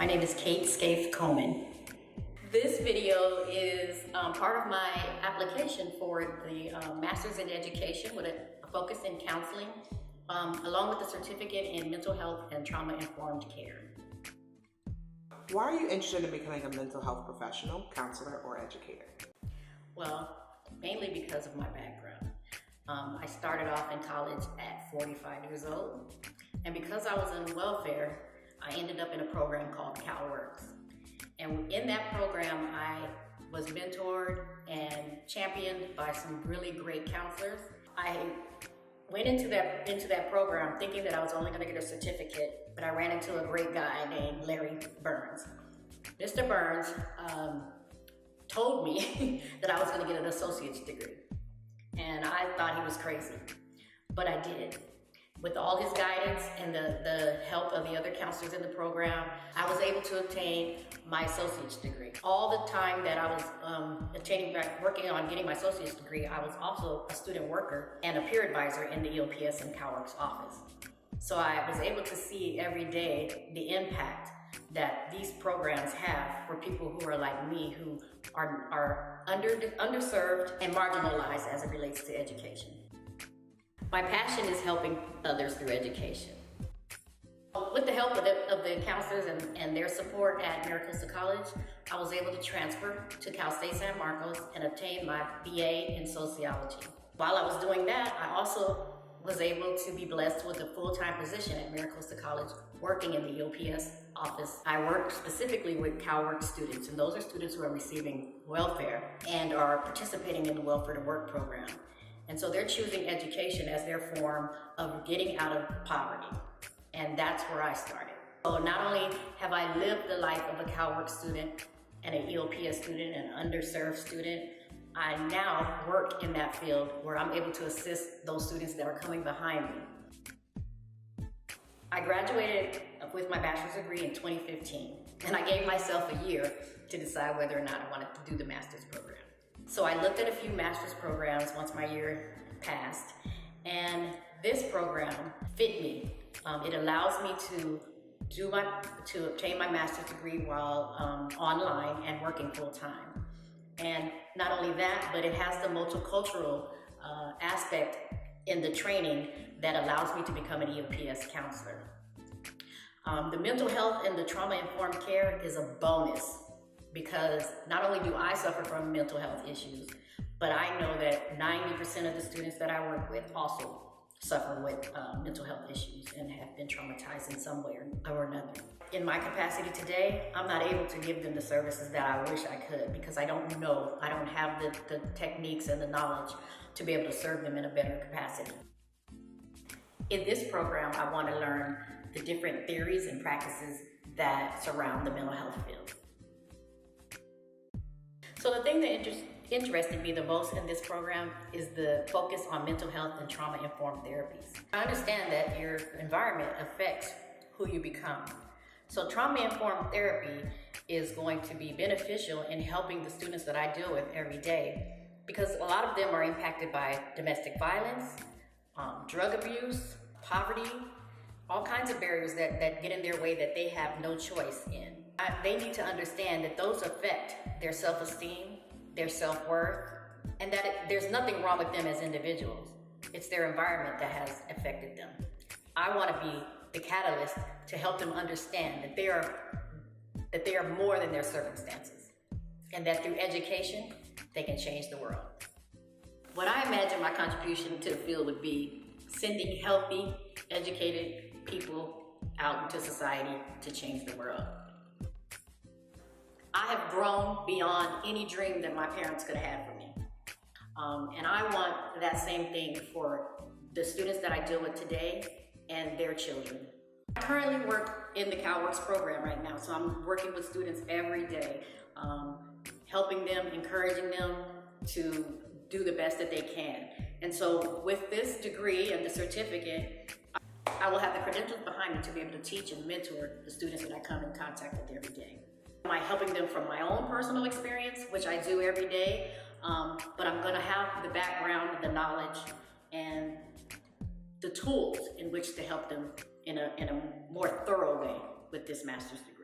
name is Kate Scaife Coleman. This video is part of my application for the Master's in Education with a focus in counseling, along with the certificate in mental health and trauma-informed care. Why are you interested in becoming a mental health professional, counselor, or educator? Well, mainly because of my background. I started off in college at 45 years old, and because I was in welfare, I ended up in a program called CalWorks. And in that program, I was mentored and championed by some really great counselors. I went into that program thinking that I was only going to get a certificate, but I ran into a great guy named Larry Burns. Mr. Burns told me that I was going to get an associate's degree, and I thought he was crazy, but I did. With all his guidance and the help of the other counselors in the program, I was able to obtain my associate's degree. All the time that I was working on getting my associate's degree, I was also a student worker and a peer advisor in the EOPS and CalWorks office. So I was able to see every day the impact that these programs have for people who are like me, who are underserved and marginalized as it relates to education. My passion is helping others through education. With the help of the counselors and their support at Maricosta College, I was able to transfer to Cal State San Marcos and obtain my BA in sociology. While I was doing that, I also was able to be blessed with a full-time position at Maricosta College working in the EOPS office. I work specifically with CalWorks students, and those are students who are receiving welfare and are participating in the Welfare to Work program. And so they're choosing education as their form of getting out of poverty. And that's where I started. So not only have I lived the life of a CalWorks student and an EOPS student and an underserved student, I now work in that field where I'm able to assist those students that are coming behind me. I graduated with my bachelor's degree in 2015, and I gave myself a year to decide whether or not I wanted to do the master's program. So I looked at a few master's programs once my year passed, and this program fit me. It allows me to obtain my master's degree while online and working full time. And not only that, but it has the multicultural aspect in the training that allows me to become an EOPS counselor. The mental health and the trauma-informed care is a bonus, because not only do I suffer from mental health issues, but I know that 90% of the students that I work with also suffer with mental health issues and have been traumatized in some way or another. In my capacity today, I'm not able to give them the services that I wish I could, because I don't have the techniques and the knowledge to be able to serve them in a better capacity. In this program, I want to learn the different theories and practices that surround the mental health field. So the thing that interested me the most in this program is the focus on mental health and trauma-informed therapies. I understand that your environment affects who you become. So trauma-informed therapy is going to be beneficial in helping the students that I deal with every day, because a lot of them are impacted by domestic violence, drug abuse, poverty, all kinds of barriers that get in their way that they have no choice in. They need to understand that those affect their self-esteem, their self-worth, and that there's nothing wrong with them as individuals. It's their environment that has affected them. I want to be the catalyst to help them understand that they are more than their circumstances, and that through education, they can change the world. What I imagine my contribution to the field would be sending healthy, educated people out into society to change the world. I have grown beyond any dream that my parents could have had for me. And I want that same thing for the students that I deal with today and their children. I currently work in the CalWorks program right now, so I'm working with students every day, helping them, encouraging them to do the best that they can. And so with this degree and the certificate, I will have the credentials behind me to be able to teach and mentor the students that I come in contact with every day. Am I helping them from my own personal experience, which I do every day, but I'm going to have the background, the knowledge, and the tools in which to help them in a more thorough way with this master's degree.